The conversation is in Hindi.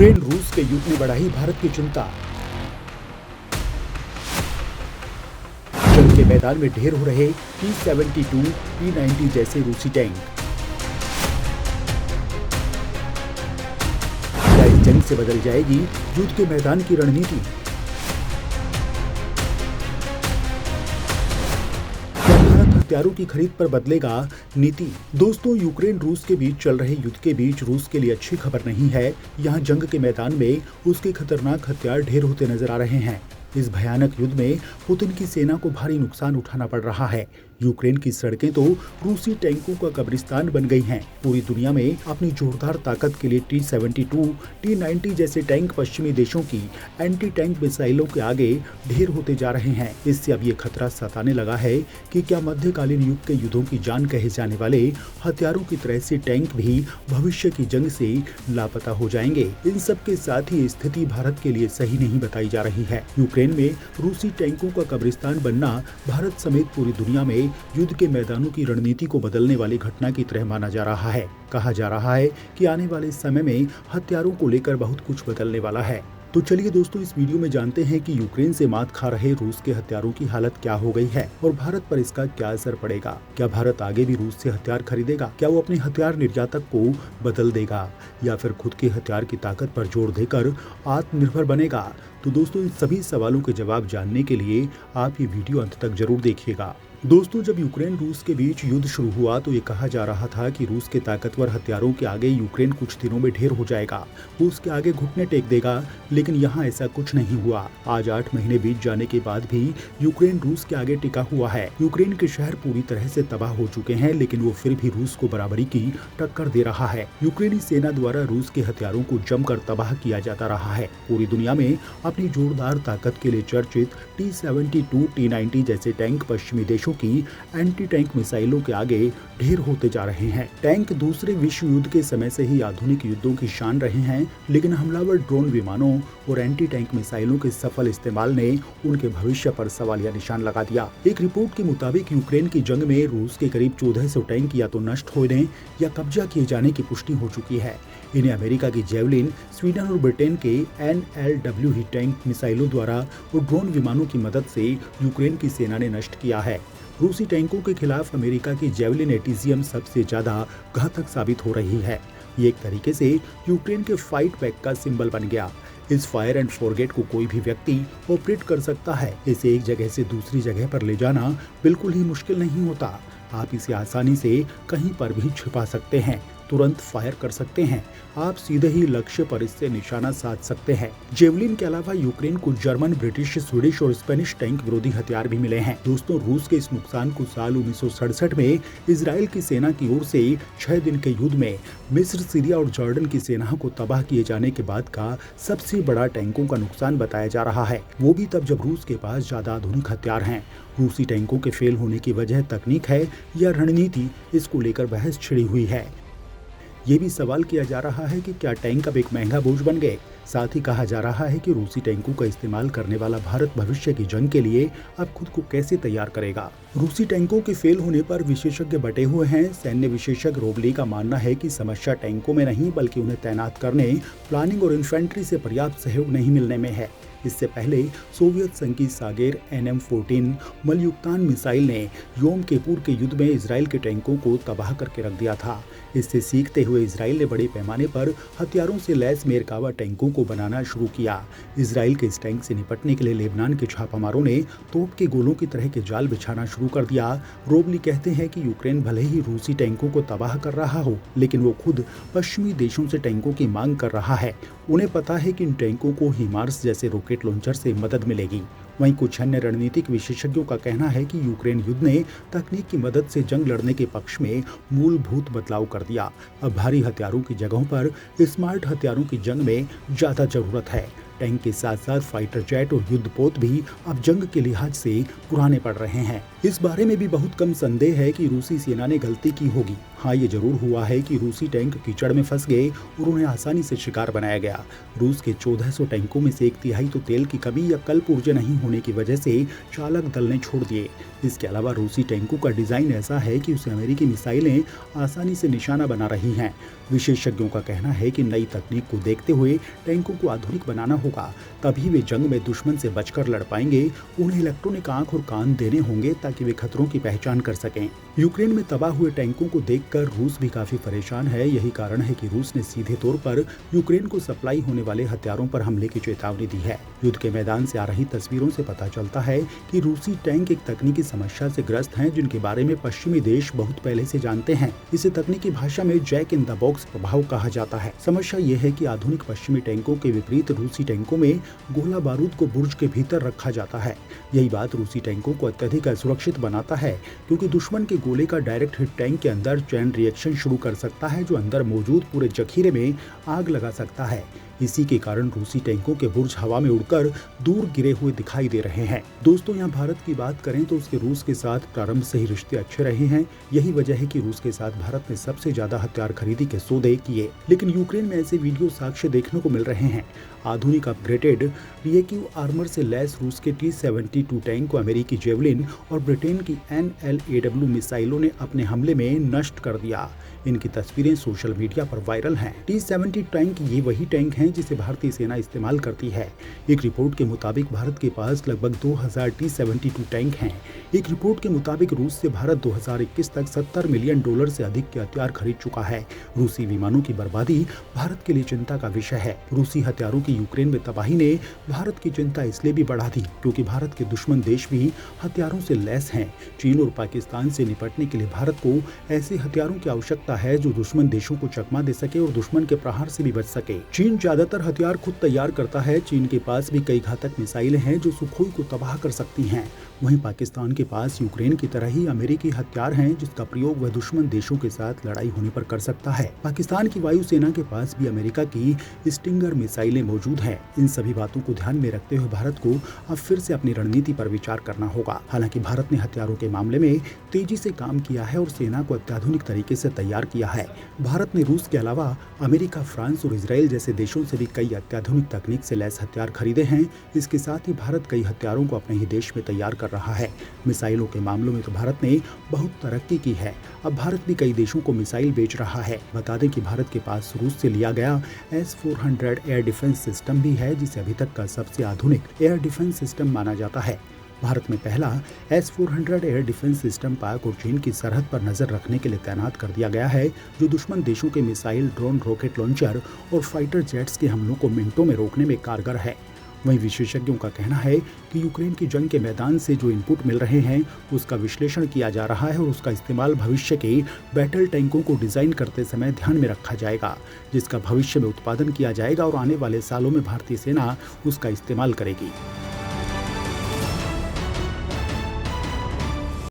यूक्रेन रूस के युद्ध ने बढ़ाई भारत की चिंता। जंग के मैदान में ढेर हो रहे T-72, T-90 जैसे रूसी टैंक। क्या इस जंग से बदल जाएगी युद्ध के मैदान की रणनीति? क्या भारत हथियारों की खरीद पर बदलेगा नीति? दोस्तों, यूक्रेन रूस के बीच चल रहे युद्ध के बीच रूस के लिए अच्छी खबर नहीं है। यहाँ जंग के मैदान में उसके खतरनाक हथियार ढेर होते नजर आ रहे हैं। इस भयानक युद्ध में पुतिन की सेना को भारी नुकसान उठाना पड़ रहा है। यूक्रेन की सड़कें तो रूसी टैंकों का कब्रिस्तान बन गई हैं। पूरी दुनिया में अपनी जोरदार ताकत के लिए T-72, T-90 जैसे टैंक पश्चिमी देशों की एंटी टैंक मिसाइलों के आगे ढेर होते जा रहे हैं। इससे अब ये खतरा सताने लगा है कि क्या मध्यकालीन युग के युद्धों की जान कहे जाने वाले हथियारों की तरह से टैंक भी भविष्य की जंग से लापता हो जाएंगे। इन सब के साथ ही स्थिति भारत के लिए सही नहीं बताई जा रही है। यूक्रेन में रूसी टैंकों का कब्रिस्तान बनना भारत समेत पूरी दुनिया में युद्ध के मैदानों की रणनीति को बदलने वाली घटना की तरह माना जा रहा है। कहा जा रहा है कि आने वाले समय में हथियारों को लेकर बहुत कुछ बदलने वाला है। तो चलिए दोस्तों, इस वीडियो में जानते हैं कि यूक्रेन से मात खा रहे रूस के हथियारों की हालत क्या हो गई है और भारत पर इसका क्या असर पड़ेगा। क्या भारत आगे भी रूस से हथियार खरीदेगा? क्या वो अपने हथियार निर्यातक को बदल देगा या फिर खुद के हथियार की ताकत पर जोर देकर आत्मनिर्भर बनेगा? तो दोस्तों, इन सभी सवालों के जवाब जानने के लिए आप ये वीडियो अंत तक जरूर देखिएगा। दोस्तों, जब यूक्रेन रूस के बीच युद्ध शुरू हुआ तो ये कहा जा रहा था कि रूस के ताकतवर हथियारों के आगे यूक्रेन कुछ दिनों में ढेर हो जाएगा, वो उसके आगे घुटने टेक देगा। लेकिन यहाँ ऐसा कुछ नहीं हुआ। आज 8 महीने बीत जाने के बाद भी यूक्रेन रूस के आगे टिका हुआ है। यूक्रेन के शहर पूरी तरह से तबाह हो चुके हैं, लेकिन वो फिर भी रूस को बराबरी की टक्कर दे रहा है। यूक्रेनी सेना द्वारा रूस के हथियारों को जमकर तबाह किया जाता रहा है। पूरी दुनिया में अपनी जोरदार ताकत के लिए चर्चित T-72, T-90 जैसे टैंक पश्चिमी देशों की एंटी टैंक मिसाइलों के आगे ढेर होते जा रहे हैं। टैंक दूसरे विश्व युद्ध के समय से ही आधुनिक युद्धों की शान रहे हैं, लेकिन हमलावर ड्रोन विमानों और एंटी टैंक मिसाइलों के सफल इस्तेमाल ने उनके भविष्य पर सवालिया निशान लगा दिया। एक रिपोर्ट के मुताबिक यूक्रेन की जंग में रूस के करीब 1400 टैंक या तो नष्ट होने या कब्जा किए जाने की पुष्टि हो चुकी है। इन्हें अमेरिका की जेवलिन, स्वीडन और ब्रिटेन के NLW ही टैंक मिसाइलों द्वारा और ड्रोन विमानों की मदद से यूक्रेन की सेना ने नष्ट किया है। रूसी टैंकों के खिलाफ अमेरिका की जेवलिन एटीजियम सबसे ज्यादा घातक साबित हो रही है। ये एक तरीके से यूक्रेन के फाइट बैक का सिंबल बन गया। इस फायर एंड फॉरगेट को कोई भी व्यक्ति ऑपरेट कर सकता है। इसे एक जगह से दूसरी जगह पर ले जाना बिल्कुल ही मुश्किल नहीं होता। आप इसे आसानी से कहीं पर भी छिपा सकते हैं, तुरंत फायर कर सकते हैं। आप सीधे ही लक्ष्य पर इससे निशाना साध सकते हैं। जेवलिन के अलावा यूक्रेन को जर्मन, ब्रिटिश, स्वीडिश और स्पेनिश टैंक विरोधी हथियार भी मिले हैं। दोस्तों, रूस के इस नुकसान को साल 1967 में इजराइल की सेना की ओर से 6 दिन के युद्ध में मिस्र, सीरिया और जॉर्डन की सेना को तबाह किए जाने के बाद का सबसे बड़ा टैंकों का नुकसान बताया जा रहा है। वो भी तब जब रूस के पास ज्यादा आधुनिक हथियार हैं। रूसी टैंकों के फेल होने की वजह तकनीक है या रणनीति, इसको लेकर बहस छिड़ी हुई है। ये भी सवाल किया जा रहा है कि क्या टैंक अब एक महंगा बोझ बन गए। साथ ही कहा जा रहा है कि रूसी टैंकों का इस्तेमाल करने वाला भारत भविष्य की जंग के लिए अब खुद को कैसे तैयार करेगा। रूसी टैंकों के फेल होने पर विशेषज्ञ बटे हुए हैं। सैन्य विशेषज्ञ रोबली का मानना है कि समस्या टैंकों में नहीं, बल्कि उन्हें तैनात करने, प्लानिंग और इन्फेंट्री से पर्याप्त सहयोग नहीं मिलने में है। इससे पहले सोवियत संघ की सागेर NM-14 मलयुक्तान मिसाइल ने योम किपुर के युद्ध में इजराइल के टैंकों को तबाह करके रख दिया था। इससे सीखते हुए इजराइल ने बड़े पैमाने पर हथियारों से लैस मेरकावा टैंकों को बनाना शुरू किया। इजराइल के इस टैंक से निपटने के लिए लेबनान के छापामारों ने तोप के गोलों की तरह के जाल बिछाना शुरू कर दिया। रोबली कहते हैं कि यूक्रेन भले ही रूसी टैंकों को तबाह कर रहा हो, लेकिन वो खुद पश्चिमी देशों से टैंकों की मांग कर रहा है। उन्हें पता है कि इन टैंकों को हिमार्स जैसे रॉकेट लॉन्चर से मदद मिलेगी। वहीं कुछ अन्य रणनीतिक विशेषज्ञों का कहना है कि यूक्रेन युद्ध ने तकनीक की मदद से जंग लड़ने के पक्ष में मूलभूत बदलाव कर दिया। अब भारी हथियारों की जगहों पर स्मार्ट हथियारों की जंग में ज्यादा जरूरत है। टैंक के साथ साथ फाइटर जेट और युद्धपोत भी अब जंग के लिहाज से पुराने पड़ रहे हैं। इस बारे में भी बहुत कम संदेह है कि रूसी सेना ने गलती की होगी। हाँ, ये जरूर हुआ है कि रूसी टैंक कीचड़ में फंस गए और उन्हें आसानी से शिकार बनाया गया। रूस के 1400 टैंकों में से 1/3 तो तेल की कमी या कल्प ऊर्जा नहीं होने की वजह से चालक दल ने छोड़ दिए। इसके अलावा रूसी टैंकों का डिजाइन ऐसा है कि उसे अमेरिकी मिसाइलें आसानी से निशाना बना रही हैं। विशेषज्ञों का कहना है कि नई तकनीक को देखते हुए टैंकों को आधुनिक बनाना होगा, तभी वे जंग में दुश्मन से बचकर लड़ पाएंगे। उन्हें इलेक्ट्रॉनिक आंख और कान देने होंगे ताकि वे खतरों की पहचान कर सकें। यूक्रेन में तबाह हुए टैंकों को देखकर रूस भी काफी परेशान है। यही कारण है कि रूस ने सीधे तौर पर यूक्रेन को सप्लाई होने वाले हथियारों पर हमले की चेतावनी दी है। युद्ध के मैदान से आ रही तस्वीरों से पता चलता है कि रूसी टैंक एक तकनीकी समस्या से ग्रस्त हैं, जिनके बारे में पश्चिमी देश बहुत पहले से जानते हैं। इसे तकनीकी भाषा में जैक इन द बॉक्स प्रभाव कहा जाता है। समस्या ये है कि आधुनिक पश्चिमी टैंकों के विपरीत रूसी टैंकों में गोला बारूद को बुर्ज के भीतर रखा जाता है। यही बात रूसी टैंकों को अत्यधिक असुरक्षित बनाता है, क्योंकि दुश्मन के गोले का डायरेक्ट हिट टैंक के अंदर चैन रिएक्शन शुरू कर सकता है, जो अंदर मौजूद पूरे जखीरे में आग लगा सकता है। इसी के कारण रूसी टैंकों के बुर्ज हवा में उड़कर दूर गिरे हुए दिखाई दे रहे हैं। दोस्तों, यहाँ भारत की बात करें तो उसके रूस के साथ प्रारंभ से ही रिश्ते अच्छे रहे हैं। यही वजह है कि रूस के साथ भारत ने सबसे ज्यादा हथियार खरीदी के सौदे किए। लेकिन यूक्रेन में ऐसे वीडियो साक्ष्य देखने को मिल रहे हैं। आधुनिक अपग्रेडेड रिएक्टिव आर्मर से लैस रूस के T-72 टैंक को अमेरिकी जेवलिन और ब्रिटेन की NLAW मिसाइलों ने अपने हमले में नष्ट कर दिया। इनकी तस्वीरें सोशल मीडिया पर वायरल हैं। T-70 टैंक ये वही टैंक हैं जिसे भारतीय सेना इस्तेमाल करती है। एक रिपोर्ट के मुताबिक भारत के पास लगभग 2000 T-72 टैंक हैं। एक रिपोर्ट के मुताबिक रूस से भारत 2021 तक $70 मिलियन से अधिक के हथियार खरीद चुका है। रूसी विमानों की बर्बादी भारत के लिए चिंता का विषय है। रूसी हथियारों की यूक्रेन में तबाही ने भारत की चिंता इसलिए भी बढ़ा दी क्योंकि भारत के दुश्मन देश भी हथियारों से लैस हैं। चीन और पाकिस्तान से निपटने के लिए भारत को ऐसे हथियारों की आवश्यकता है जो दुश्मन देशों को चकमा दे सके और दुश्मन के प्रहार से भी बच सके। चीन ज्यादातर हथियार खुद तैयार करता है। चीन के पास भी कई घातक मिसाइलें हैं जो सुखोई को तबाह कर सकती हैं। वहीं पाकिस्तान के पास यूक्रेन की तरह ही अमेरिकी हथियार हैं जिसका प्रयोग वह दुश्मन देशों के साथ लड़ाई होने पर कर सकता है। पाकिस्तान की वायुसेना के पास भी अमेरिका की स्टिंगर मिसाइलें मौजूद हैं। इन सभी बातों को ध्यान में रखते हुए भारत को अब फिर से अपनी रणनीति पर विचार करना होगा। हालांकि भारत ने हथियारों के मामले में तेजी से काम किया है और सेना को अत्याधुनिक तरीके से तैयार किया है। भारत ने रूस के अलावा अमेरिका, फ्रांस और इजराइल जैसे देशों से भी कई अत्याधुनिक तकनीक से लैस हथियार खरीदे हैं। इसके साथ ही भारत कई हथियारों को अपने ही देश में तैयार कर रहा है। मिसाइलों के मामलों में तो भारत ने बहुत तरक्की की है। अब भारत भी कई देशों को मिसाइल बेच रहा है। बता दें कि भारत के पास रूस से लिया गया S-400 एयर डिफेंस सिस्टम भी है, जिसे अभी तक का सबसे आधुनिक एयर डिफेंस सिस्टम माना जाता है। भारत में पहला S-400 एयर डिफेंस सिस्टम पाक और चीन की सरहद पर नजर रखने के लिए तैनात कर दिया गया है, जो दुश्मन देशों के मिसाइल, ड्रोन, रॉकेट लॉन्चर और फाइटर जेट्स के हमलों को मिनटों में रोकने में कारगर है। वहीं विशेषज्ञों का कहना है कि यूक्रेन की जंग के मैदान से जो इनपुट मिल रहे हैं उसका विश्लेषण किया जा रहा है और उसका इस्तेमाल भविष्य के बैटल टैंकों को डिजाइन करते समय ध्यान में रखा जाएगा, जिसका भविष्य में उत्पादन किया जाएगा और आने वाले सालों में भारतीय सेना उसका इस्तेमाल करेगी।